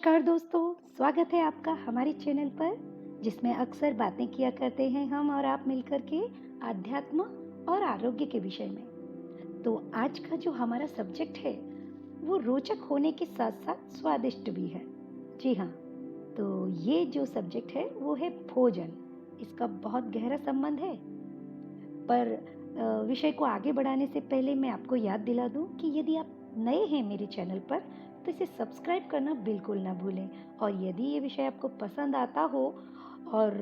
नमस्कार दोस्तों, स्वागत है आपका हमारे चैनल पर जिसमें अक्सर बातें किया करते हैं हम और आप मिलकर के आध्यात्म और आरोग्य के विषय में। तो आज का जो हमारा सब्जेक्ट है वो रोचक होने के साथ साथ स्वादिष्ट भी है। जी हाँ, तो ये जो सब्जेक्ट है वो है भोजन। इसका बहुत गहरा संबंध है। पर विषय को आगे बढ़ाने से पहले मैं आपको याद दिला दूं कि यदि आप नए हैं मेरे चैनल पर तो इसे सब्सक्राइब करना बिल्कुल ना भूलें। और यदि ये विषय आपको पसंद आता हो और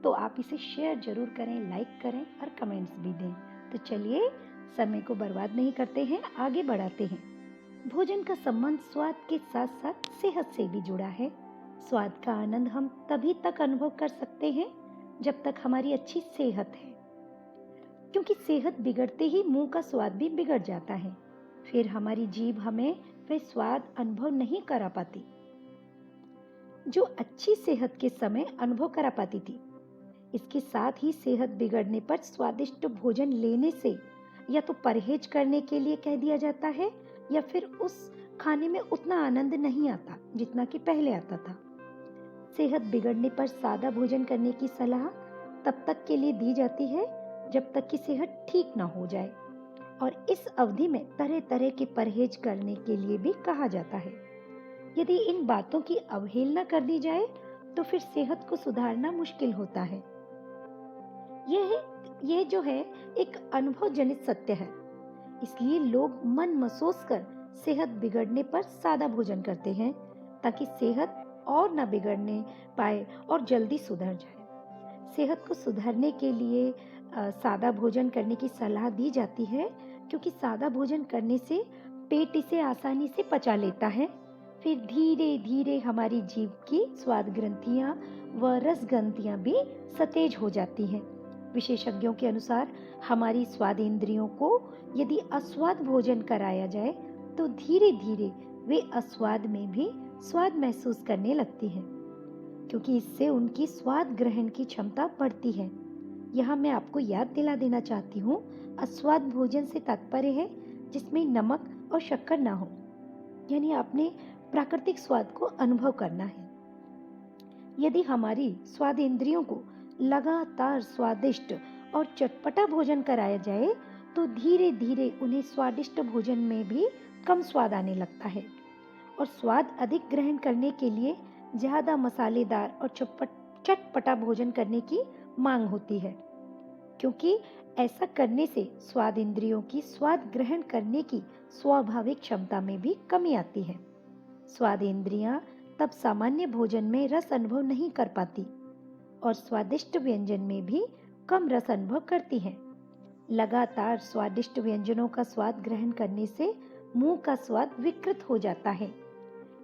तो आप इसे शेयर जरूर करें, लाइक करें और कमेंट्स भी दें। तो चलिए, समय को बर्बाद नहीं करते हैं, आगे बढ़ाते हैं। भोजन का संबंध स्वाद के साथ साथ सेहत से भी जुड़ा है। स्वाद का आनंद हम तभी तक अनुभव कर सकते हैं जब तक हमारी अच्छी सेहत है, क्योंकि सेहत बिगड़ते ही मुंह का स्वाद भी बिगड़ जाता है। फिर हमारी जीभ हमें वह स्वाद अनुभव नहीं करा पाती जो अच्छी सेहत के समय अनुभव करा पाती थी। इसके साथ ही सेहत बिगड़ने पर स्वादिष्ट भोजन लेने से या तो परहेज करने के लिए कह दिया जाता है या फिर उस खाने में उतना आनंद नहीं आता जितना कि पहले आता था। सेहत बिगड़ने पर सादा भोजन करने की सलाह तब तक के लिए दी जाती है जब तक कि सेहत ठीक ना हो जाए, और इस अवधि में तरह तरह के परहेज करने के लिए भी कहा जाता है। यदि इन बातों की अवहेलना कर दी जाए तो फिर सेहत को सुधारना मुश्किल होता है। यह जो है एक अनुभव जनित सत्य है। इसलिए लोग मन महसूस कर सेहत बिगड़ने पर सादा भोजन करते हैं ताकि सेहत और न बिगड़ने पाए और जल्दी सुधर जाए। सेहत को सुधारने के लिए सादा भोजन करने की सलाह दी जाती है, क्योंकि सादा भोजन करने से पेट इसे आसानी से पचा लेता है। फिर धीरे धीरे हमारी जीभ की स्वाद ग्रंथियां व रस ग्रंथियां भी सतेज हो जाती हैं। विशेषज्ञों के अनुसार हमारी स्वाद इंद्रियों को यदि अस्वाद भोजन कराया जाए तो धीरे धीरे वे अस्वाद में भी स्वाद महसूस करने लगती हैं, क्योंकि इससे उनकी स्वाद ग्रहण की क्षमता बढ़ती है। यहाँ मैं आपको याद दिला देना चाहती हूँ, अस्वाद भोजन से तात्पर्य है जिसमें नमक और शक्कर ना हो, यानी आपने प्राकृतिक स्वाद को अनुभव करना है। यदि हमारी स्वाद इंद्रियों को लगातार स्वादिष्ट और चटपटा भोजन कराया जाए तो धीरे धीरे उन्हें स्वादिष्ट भोजन में भी कम स्वाद आने लगता है, और स्वाद अधिक ग्रहण करने के लिए ज्यादा मसालेदार और चटपटा भोजन करने की मांग होती है, क्योंकि ऐसा करने से स्वाद इंद्रियों की स्वाद ग्रहण करने की स्वाभाविक क्षमता में भी कमी आती है। स्वाद इंद्रियां तब सामान्य भोजन में रस अनुभव नहीं कर पाती और स्वादिष्ट व्यंजन में भी कम रस अनुभव करती हैं। लगातार स्वादिष्ट व्यंजनों का स्वाद ग्रहण करने से मुंह का स्वाद विकृत हो जाता है।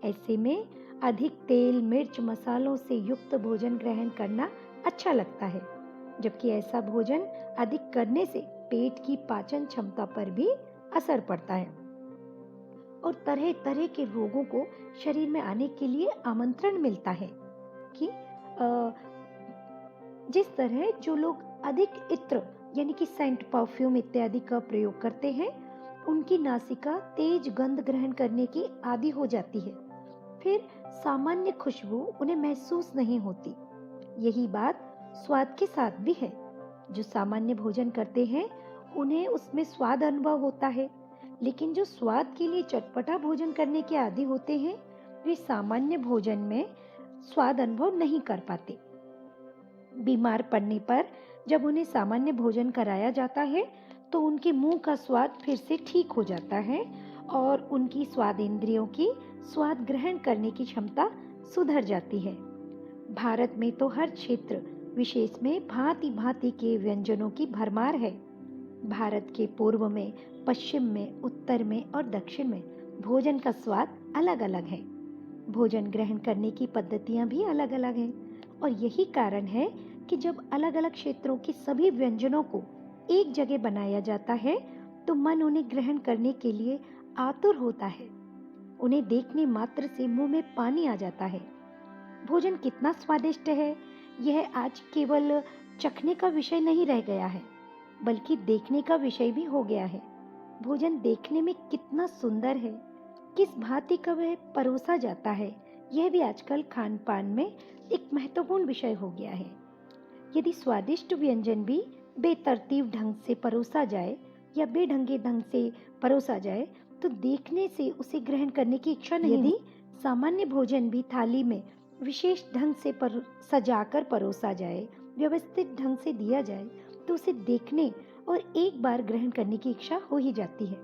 ऐसे में अधिक तेल, मिर्च, मसालों से युक्त भोजन ग्रहण करना अच्छा लगता है, जबकि ऐसा भोजन अधिक करने से पेट की पाचन क्षमता पर भी असर पड़ता है और तरह तरह के रोगों को शरीर में आने के लिए आमंत्रण मिलता है। कि जिस तरह जो लोग अधिक इत्र यानी कि सेंट, परफ्यूम इत्यादि का प्रयोग करते हैं, उनकी नासिका तेज गंध ग्रहण करने की आदी हो जाती है। फिर सामान्य खुशबू उन्हें महसूस नहीं होती। यही बात स्वाद के साथ भी है। जो सामान्य भोजन करते हैं उन्हें उसमें स्वाद अनुभव होता है, लेकिन जो स्वाद के लिए चटपटा भोजन करने के आदी होते हैं वे सामान्य भोजन में स्वाद अनुभव नहीं कर पाते। बीमार पड़ने पर जब उन्हें सामान्य भोजन कराया जाता है तो उनके मुंह का स्वाद फिर से ठीक हो जाता है और उनकी स्वाद इंद्रियों की स्वाद ग्रहण करने की क्षमता सुधर जाती है। भारत में तो हर क्षेत्र विशेष में भांति भांति के व्यंजनों की भरमार है। भारत के पूर्व में, पश्चिम में, उत्तर में और दक्षिण में भोजन का स्वाद अलग अलग है। भोजन ग्रहण करने की पद्धतियां भी अलग अलग हैं, और यही कारण है कि जब अलग अलग क्षेत्रों के सभी व्यंजनों को एक जगह बनाया जाता है तो मन उन्हें ग्रहण करने के लिए आतुर होता है। उन्हें देखने मात्र से मुंह में पानी आ जाता है। भोजन कितना स्वादिष्ट है, यह आज केवल चखने का विषय नहीं रह गया है, बल्कि देखने का विषय भी हो गया है। भोजन देखने में कितना सुंदर है, किस भांति का वह परोसा जाता है, यह भी आजकल खान पान में एक महत्वपूर्ण विषय हो गया है। यदि स्वादिष्ट व्यंजन भी बेतरतीब ढंग से परोसा जाए या बेढंगे ढंग से परोसा जाए तो देखने से उसे ग्रहण करने की इच्छा नहीं होती। यदि सामान्य भोजन भी थाली में विशेष ढंग से सजाकर परोसा जाए, व्यवस्थित ढंग से दिया जाए तो उसे देखने और एक बार ग्रहण करने की इच्छा हो ही जाती है।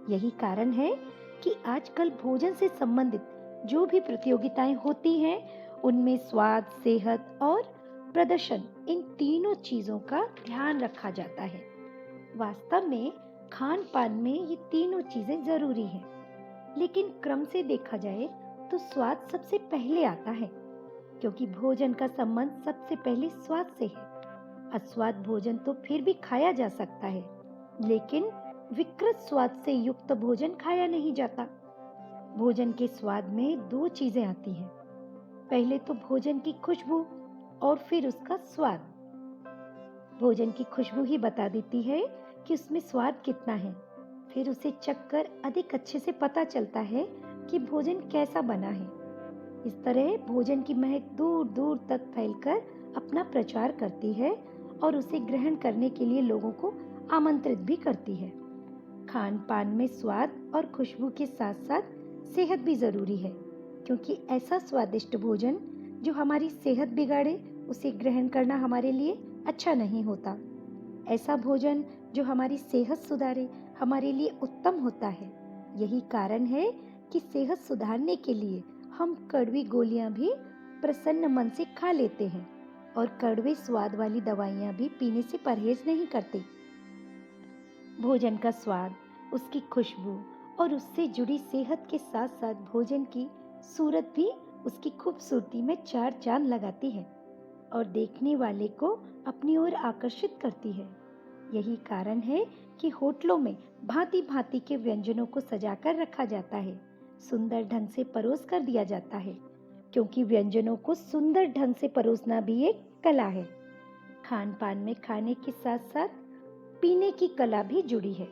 यही कारण है कि आजकल भोजन से संबंधित जो भी प्रतियोगिताएं होती हैं उनमें स्वाद, सेहत और प्रदर्शन, इन तीनों चीजों का ध्यान रखा जाता है। वास्तव में खान पान में ये तीनों चीजें जरूरी हैं, लेकिन क्रम से देखा जाए तो स्वाद सबसे पहले आता है, क्योंकि भोजन का संबंध सबसे पहले स्वाद से है। अस्वाद भोजन तो फिर भी खाया जा सकता है, लेकिन विकृत स्वाद से युक्त भोजन खाया नहीं जाता। भोजन के स्वाद में दो चीजें आती हैं, पहले तो भोजन की खुशबू और फिर उसका स्वाद। भोजन की खुशबू ही बता देती है कि उसमें स्वाद कितना है। फिर उसे चखकर अधिक अच्छे से पता चलता है कि भोजन कैसा बना है। इस तरह भोजन की महक दूर दूर तक फैलकर अपना प्रचार करती है और उसे ग्रहण करने के लिए लोगों को आमंत्रित भी करती है। खान पान में स्वाद और खुशबू के साथ साथ सेहत भी जरूरी है, क्योंकि ऐसा स्वादिष्ट भोजन जो हमारी सेहत बिगाड़े उसे ग्रहण करना हमारे लिए अच्छा नहीं होता। ऐसा भोजन जो हमारी सेहत सुधारे हमारे लिए उत्तम होता है। यही कारण है कि सेहत सुधारने के लिए हम कड़वी गोलियां भी प्रसन्न मन से खा लेते हैं और कड़वे स्वाद वाली दवाइयां भी पीने से परहेज नहीं करते। भोजन का स्वाद, उसकी खुशबू और उससे जुड़ी सेहत के साथ साथ भोजन की सूरत भी उसकी खूबसूरती में चार चांद लगाती है और देखने वाले को अपनी ओर आकर्षित करती है। यही कारण है कि होटलों में भांति भांति के व्यंजनों को सजाकर रखा जाता है, सुंदर ढंग से परोस कर दिया जाता है, क्योंकि व्यंजनों को सुंदर ढंग से परोसना भी एक कला है। खान पान में खाने के साथ साथ पीने की कला भी जुड़ी है।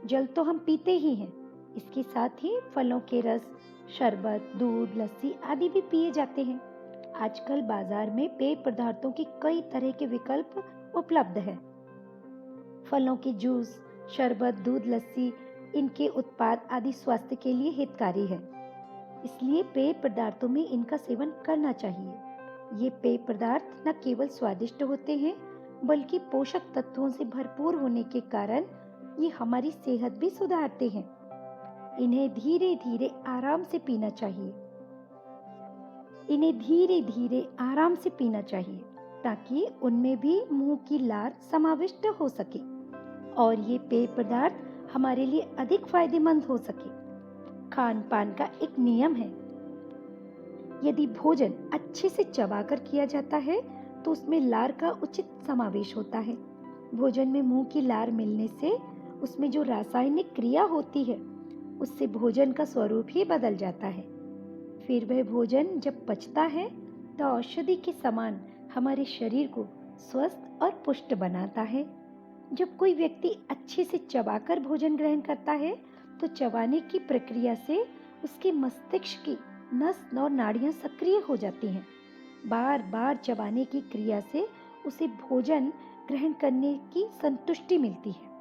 जल तो हम पीते ही हैं, इसके साथ ही फलों के रस, शरबत, दूध, लस्सी आदि भी पिए जाते हैं। आजकल बाजार में पेय पदार्थों के कई तरह के विकल्प उपलब्ध हैं। फलों के जूस, शरबत, दूध, लस्सी, इनके उत्पाद आदि स्वास्थ्य के लिए हितकारी है, इसलिए पेय पदार्थों में इनका सेवन करना चाहिए। ये पेय पदार्थ न केवल स्वादिष्ट होते हैं, बल्कि पोषक तत्वों से भरपूर होने के कारण ये हमारी सेहत भी सुधारते हैं। इन्हें धीरे धीरे आराम से पीना चाहिए। ताकि उनमें भी मुंह की लार समाविष्ट हो सके और ये पेय पदार्थ हमारे लिए अधिक फायदेमंद हो सके। खान पान का एक नियम है, यदि भोजन अच्छे से चबाकर किया जाता है तो उसमें लार का उचित समावेश होता है। भोजन में मुंह की लार मिलने से उसमें जो रासायनिक क्रिया होती है उससे भोजन का स्वरूप ही बदल जाता है। फिर वह भोजन जब पचता है तो औषधि के समान हमारे शरीर को स्वस्थ और पुष्ट बनाता है। जब कोई व्यक्ति अच्छे से चबाकर भोजन ग्रहण करता है तो चबाने की प्रक्रिया से उसके मस्तिष्क की नस और नाड़ियां सक्रिय हो जाती हैं। बार बार चबाने की क्रिया से उसे भोजन ग्रहण करने की संतुष्टि मिलती है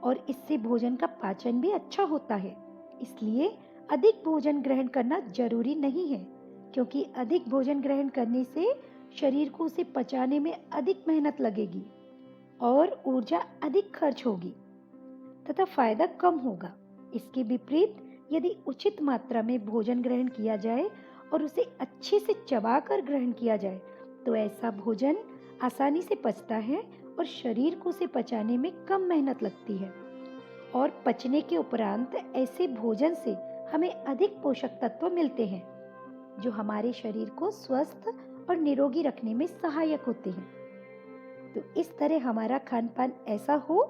और इससे भोजन का पाचन भी अच्छा होता है। इसलिए अधिक भोजन ग्रहण करना जरूरी नहीं है, क्योंकि अधिक भोजन ग्रहण करने से शरीर को उसे पचाने में अधिक मेहनत लगेगी और ऊर्जा अधिक खर्च होगी तथा फायदा कम होगा। इसके विपरीत यदि उचित मात्रा में भोजन ग्रहण किया जाए और उसे अच्छे से चबाकर ग्रहण किया जाए तो ऐसा भोजन आसानी से पचता है और शरीर को उसे पचाने में कम मेहनत लगती है और पचने के उपरांत ऐसे भोजन से हमें अधिक पोषक तत्व मिलते हैं जो हमारे शरीर को स्वस्थ और निरोगी रखने में सहायक होते हैं। तो इस तरह हमारा खान पान ऐसा हो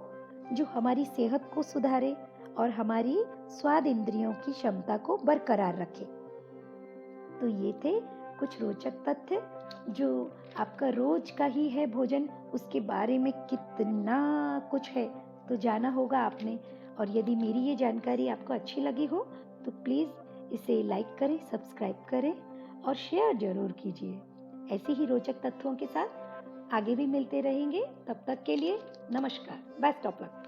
जो हमारी सेहत को सुधारे और हमारी स्वाद इंद्रियों की क्षमता को बरकरार रखे। तो ये थे कुछ रोचक तथ्य जो आपका रोज का ही है भोजन, उसके बारे में कितना कुछ है तो जाना होगा आपने। और यदि मेरी ये जानकारी आपको अच्छी लगी हो तो प्लीज़ इसे लाइक करें, सब्सक्राइब करें और शेयर जरूर कीजिए। ऐसे ही रोचक तथ्यों के साथ आगे भी मिलते रहेंगे। तब तक के लिए नमस्कार। Best of luck.